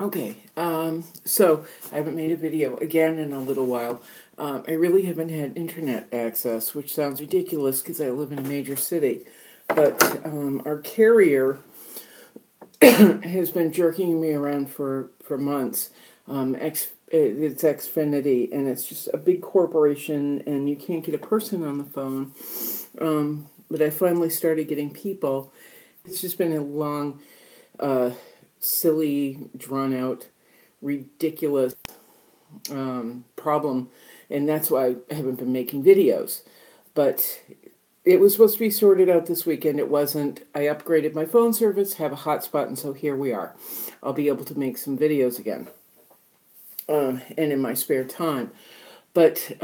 Okay, so I haven't made a video again in a little while. I really haven't had internet access, which sounds ridiculous because I live in a major city. But our carrier has been jerking me around for months. It's Xfinity, and it's just a big corporation, and you can't get a person on the phone. But I finally started getting people. It's just been a long, silly, drawn out, ridiculous problem, and that's why I haven't been making videos. But it was supposed to be sorted out this weekend. It wasn't. I upgraded my phone service, have a hotspot, and so here we are. I'll be able to make some videos again, and in my spare time. But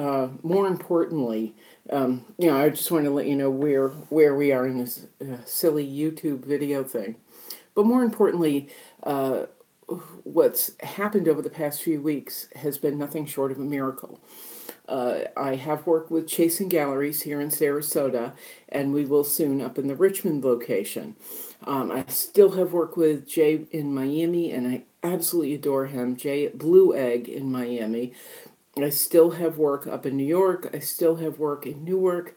more importantly, I just want to let you know where we are in this silly YouTube video thing. But more importantly, what's happened over the past few weeks has been nothing short of a miracle. I have worked with Chasing Galleries here in Sarasota, and we will soon up in the Richmond location. I still have work with Jay in Miami, and I absolutely adore him. Jay at Blue Egg in Miami. I still have work up in New York. I still have work in Newark,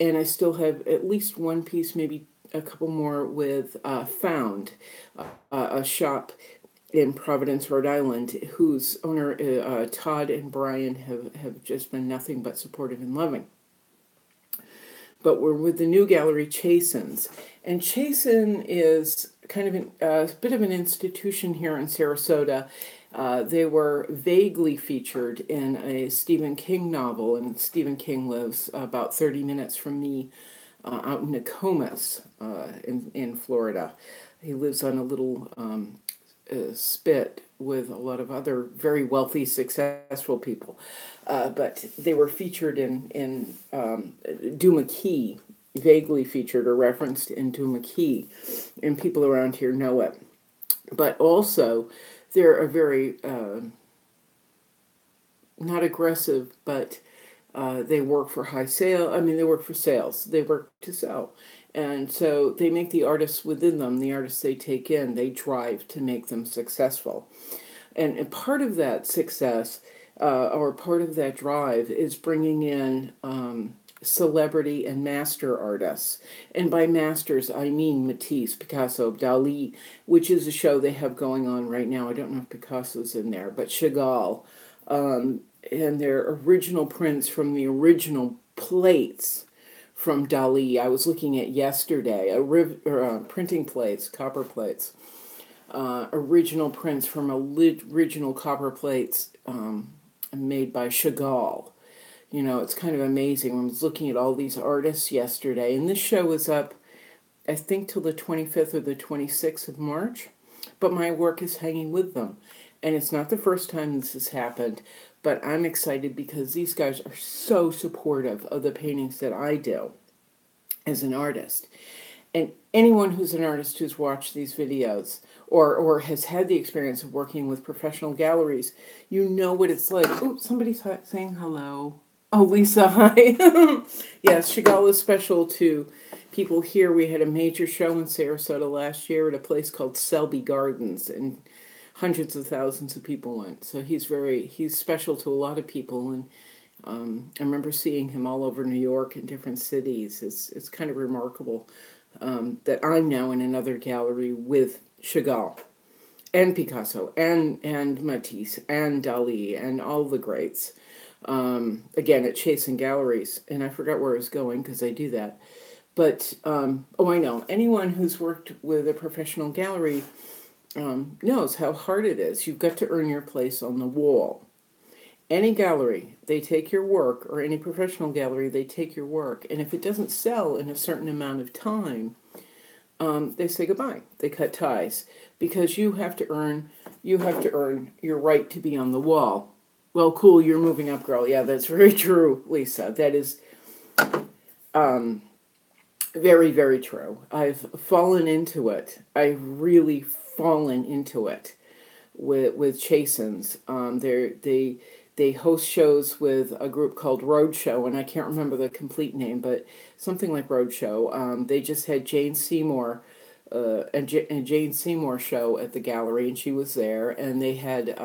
and I still have at least one piece, maybe a couple more with Found, a shop in Providence, Rhode Island, whose owner, Todd and Brian, have just been nothing but supportive and loving. But we're with the new gallery, Chasen's. And Chasen is kind of a bit of an institution here in Sarasota. They were vaguely featured in a Stephen King novel, and Stephen King lives about 30 minutes from me out in Nokomis in Florida. He lives on a little spit with a lot of other very wealthy, successful people. But they were featured in Duma Key, vaguely featured or referenced in Duma Key, and people around here know it. But also, they're a very, not aggressive, but they work for high sale. I mean, they work for sales. They work to sell. And so they make the artists within them, the artists they take in, they drive to make them successful. And part of that success, or part of that drive, is bringing in celebrity and master artists. And by masters, I mean Matisse, Picasso, Dali, which is a show they have going on right now. I don't know if Picasso's in there, but Chagall. And their original prints from the original plates from Dali. I was looking at yesterday, printing plates, copper plates, original prints from original copper plates made by Chagall. You know, it's kind of amazing. I was looking at all these artists yesterday, and this show is up, I think, till the 25th or the 26th of March, but my work is hanging with them. And it's not the first time this has happened, but I'm excited because these guys are so supportive of the paintings that I do as an artist. And anyone who's an artist who's watched these videos or has had the experience of working with professional galleries, you know what it's like. Oh, somebody's saying hello. Oh, Lisa, hi. Yes, Chagall is special to people here. We had a major show in Sarasota last year at a place called Selby Gardens, and hundreds of thousands of people went. So he's special to a lot of people, and I remember seeing him all over New York in different cities. It's kind of remarkable that I'm now in another gallery with Chagall and Picasso and Matisse and Dali and all the greats. Again, at Chasing Galleries, and I forgot where I was going because I do that. But I know anyone who's worked with a professional gallery knows how hard it is. You've got to earn your place on the wall. Any gallery, they take your work, or any professional gallery, they take your work, and if it doesn't sell in a certain amount of time, they say goodbye. They cut ties because you have to earn your right to be on the wall. Well, cool, you're moving up, girl. Yeah, that's very true, Lisa. That is very, very true. I've fallen into it. I've really fallen into it with Chasen's. They host shows with a group called Roadshow, and I can't remember the complete name, but something like Roadshow. They just had Jane Seymour a Jane Seymour show at the gallery, and she was there, and they had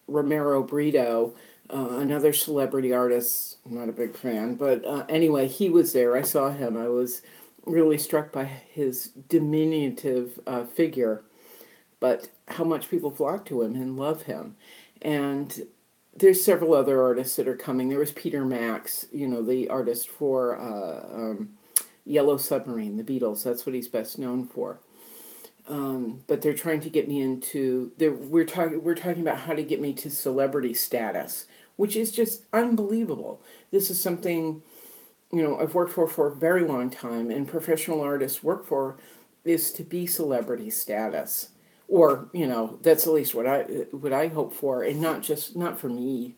Romero Brito, another celebrity artist. I'm not a big fan, but anyway, he was there. I saw him. I was really struck by his diminutive figure, but how much people flock to him and love him. And there's several other artists that are coming. There was Peter Max, the artist for Yellow Submarine, the Beatles. That's what he's best known for. But they're trying to get me into. We're talking about how to get me to celebrity status, which is just unbelievable. This is something I've worked for a very long time, and professional artists work for is to be celebrity status, or that's at least what I hope for, and not for me,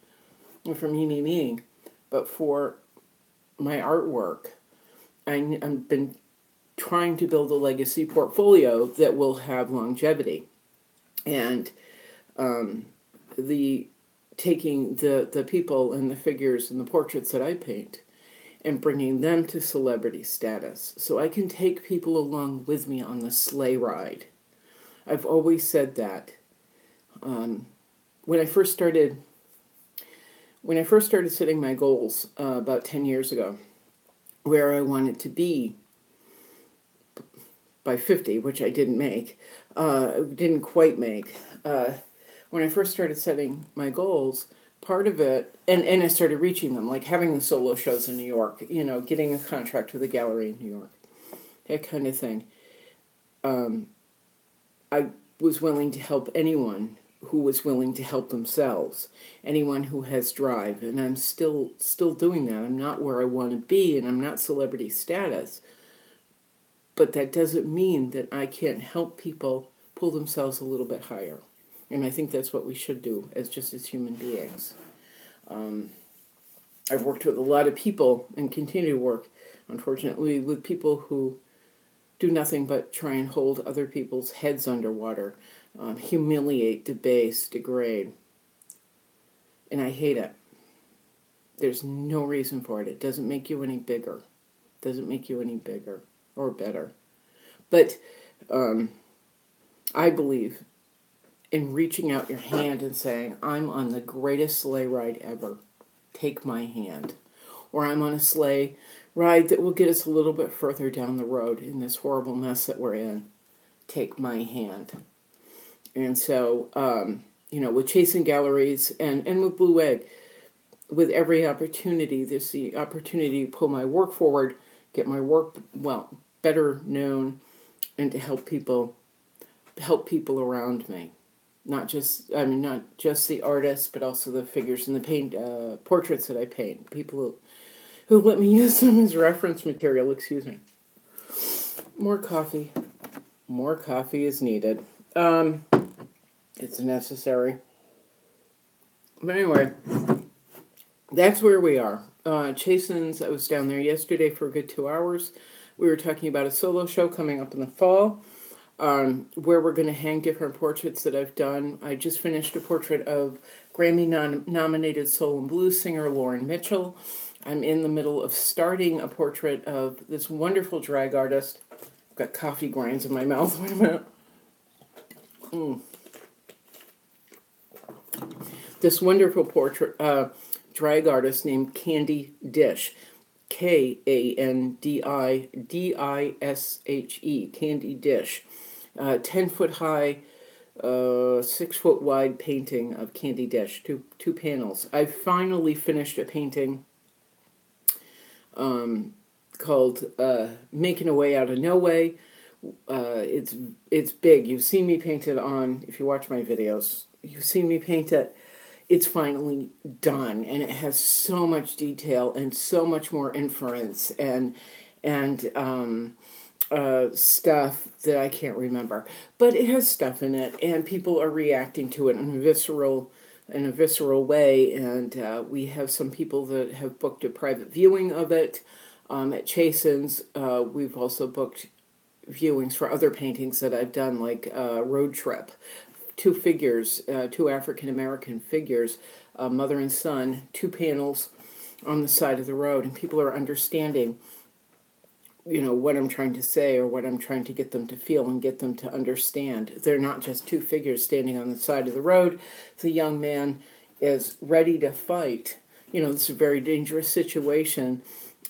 but for my artwork. I've been trying to build a legacy portfolio that will have longevity, and taking the people and the figures and the portraits that I paint and bringing them to celebrity status so I can take people along with me on the sleigh ride. I've always said that. When I first started setting my goals about 10 years ago, where I wanted to be by 50, which I didn't quite make. When I first started setting my goals, part of it, and I started reaching them, like having the solo shows in New York, getting a contract with a gallery in New York, that kind of thing. I was willing to help anyone who was willing to help themselves, anyone who has drive, and I'm still doing that. I'm not where I want to be, and I'm not celebrity status, but that doesn't mean that I can't help people pull themselves a little bit higher. And I think that's what we should do as human beings. I've worked with a lot of people and continue to work, unfortunately, with people who do nothing but try and hold other people's heads underwater, humiliate, debase, degrade. And I hate it. There's no reason for it. It doesn't make you any bigger. It doesn't make you any bigger or better. But I believe in reaching out your hand and saying, I'm on the greatest sleigh ride ever. Take my hand. Or I'm on a sleigh ride that will get us a little bit further down the road in this horrible mess that we're in. Take my hand. And so, with Chasing Galleries and with Blue Egg, with every opportunity, there's the opportunity to pull my work forward, get my work, better known, and to help people around me. Not just the artists, but also the figures and the portraits that I paint. People who let me use them as reference material. Excuse me. More coffee. More coffee is needed. It's necessary. But anyway, that's where we are. Chasen's, I was down there yesterday for a good 2 hours. We were talking about a solo show coming up in the fall. Where we're going to hang different portraits that I've done. I just finished a portrait of Grammy-nominated soul and blues singer Lauren Mitchell. I'm in the middle of starting a portrait of this wonderful drag artist. I've got coffee grinds in my mouth. Wait a minute. This wonderful portrait, drag artist named Candy Dish. Kandidishe. Candy Dish. 10-foot high, 6-foot wide painting of Candy Dish, two panels. I finally finished a painting called Making a Way Out of No Way. It's big. You've seen me paint it if you watch my videos, you've seen me paint it. It's finally done, and it has so much detail and so much more inference and stuff that I can't remember, but it has stuff in it, and people are reacting to it in a visceral way, and we have some people that have booked a private viewing of it at Chasen's. We've also booked viewings for other paintings that I've done, like Road Trip. Two figures, two African-American figures, mother and son, 2 panels on the side of the road, and people are understanding what I'm trying to say or what I'm trying to get them to feel and get them to understand. They're not just two figures standing on the side of the road. The young man is ready to fight. This is a very dangerous situation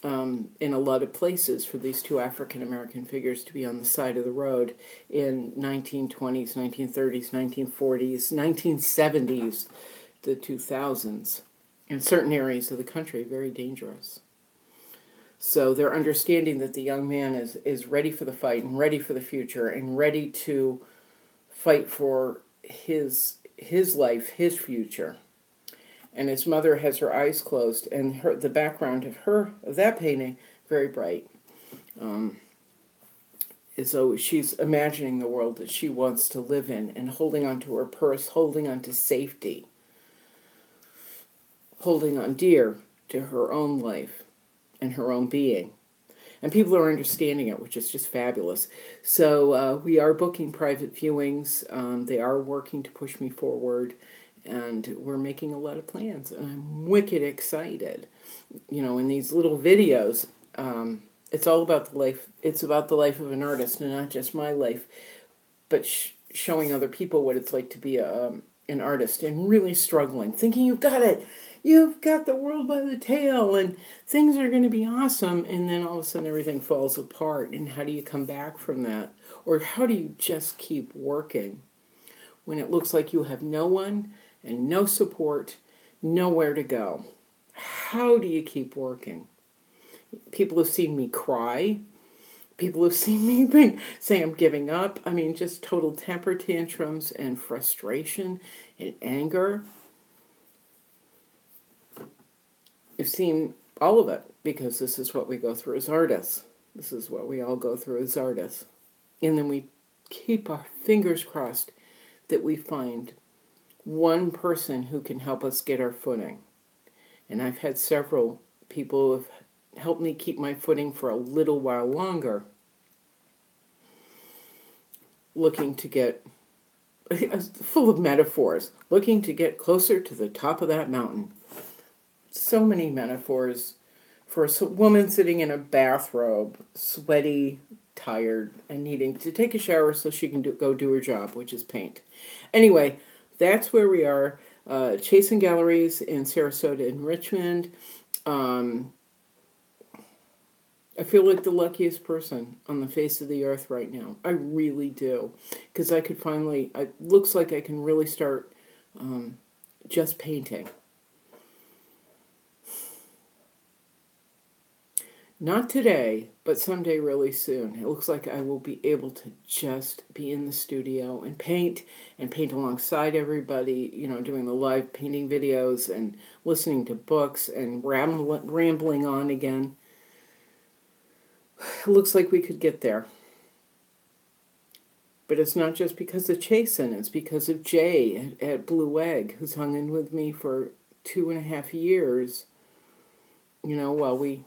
in a lot of places for these two African American figures to be on the side of the road in 1920s, 1930s, 1940s, 1970s, the 2000s. In certain areas of the country, very dangerous. So they're understanding that the young man is ready for the fight and ready for the future and ready to fight for his life, his future. And his mother has her eyes closed, and the background of that painting, very bright. As though she's imagining the world that she wants to live in and holding on to her purse, holding on to safety, holding on dear to her own life and her own being. And people are understanding it, which is just fabulous. So we are booking private viewings. They are working to push me forward, and we're making a lot of plans. And I'm wicked excited. In these little videos, it's all about the life. It's about the life of an artist, and not just my life, but showing other people what it's like to be an artist and really struggling, thinking you've got it. You've got the world by the tail and things are going to be awesome, and then all of a sudden everything falls apart. And how do you come back from that? Or how do you just keep working when it looks like you have no one and no support, nowhere to go? How do you keep working? People have seen me cry. People have seen me say I'm giving up. I mean, just total temper tantrums and frustration and anger. You've seen all of it, because this is what we go through as artists. This is what we all go through as artists. And then we keep our fingers crossed that we find one person who can help us get our footing. And I've had several people who have helped me keep my footing for a little while longer, looking to get, full of metaphors, looking to get closer to the top of that mountain. So many metaphors for a woman sitting in a bathrobe, sweaty, tired, and needing to take a shower so she can go do her job, which is paint. Anyway, that's where we are. Chasing Galleries in Sarasota and Richmond. I feel like the luckiest person on the face of the earth right now. I really do. Because I could finally, it looks like I can really start just painting. Not today, but someday really soon. It looks like I will be able to just be in the studio and paint alongside everybody, doing the live painting videos and listening to books and rambling on again. It looks like we could get there. But it's not just because of Chasen, it's because of Jay at Blue Egg, who's hung in with me for 2.5 years, while we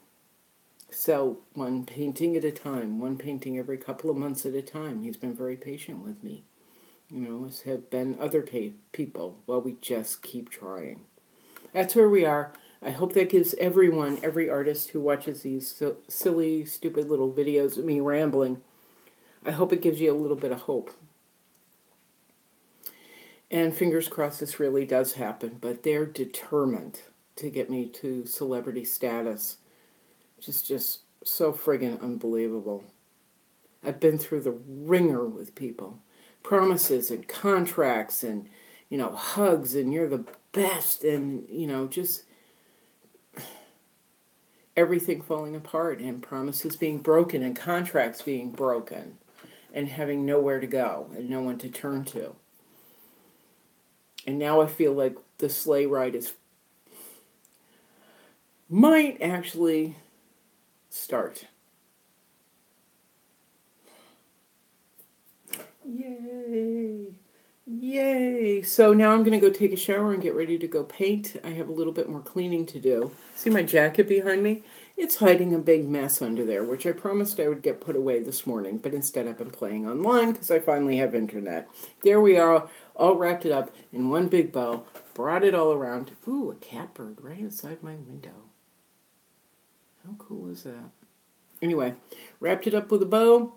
sell one painting at a time, one painting every couple of months at a time. He's been very patient with me. As have been other people, while we just keep trying. That's where we are. I hope that gives everyone, every artist who watches these silly, stupid little videos of me rambling, I hope it gives you a little bit of hope. And fingers crossed this really does happen, but they're determined to get me to celebrity status. Just so friggin' unbelievable. I've been through the ringer with people. Promises and contracts and, hugs and you're the best and, just everything falling apart and promises being broken and contracts being broken and having nowhere to go and no one to turn to. And now I feel like the sleigh ride might actually start. Yay! Yay! So now I'm going to go take a shower and get ready to go paint. I have a little bit more cleaning to do. See my jacket behind me? It's hiding a big mess under there, which I promised I would get put away this morning, but instead I've been playing online because I finally have internet. There we are, all wrapped it up in one big bow, brought it all around. Ooh, a catbird right outside my window. How cool is that? Anyway, wrapped it up with a bow.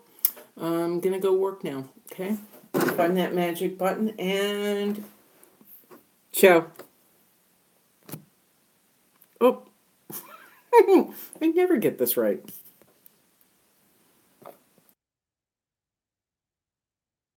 I'm gonna go work now. Okay, find that magic button and ciao. Oh, I never get this right.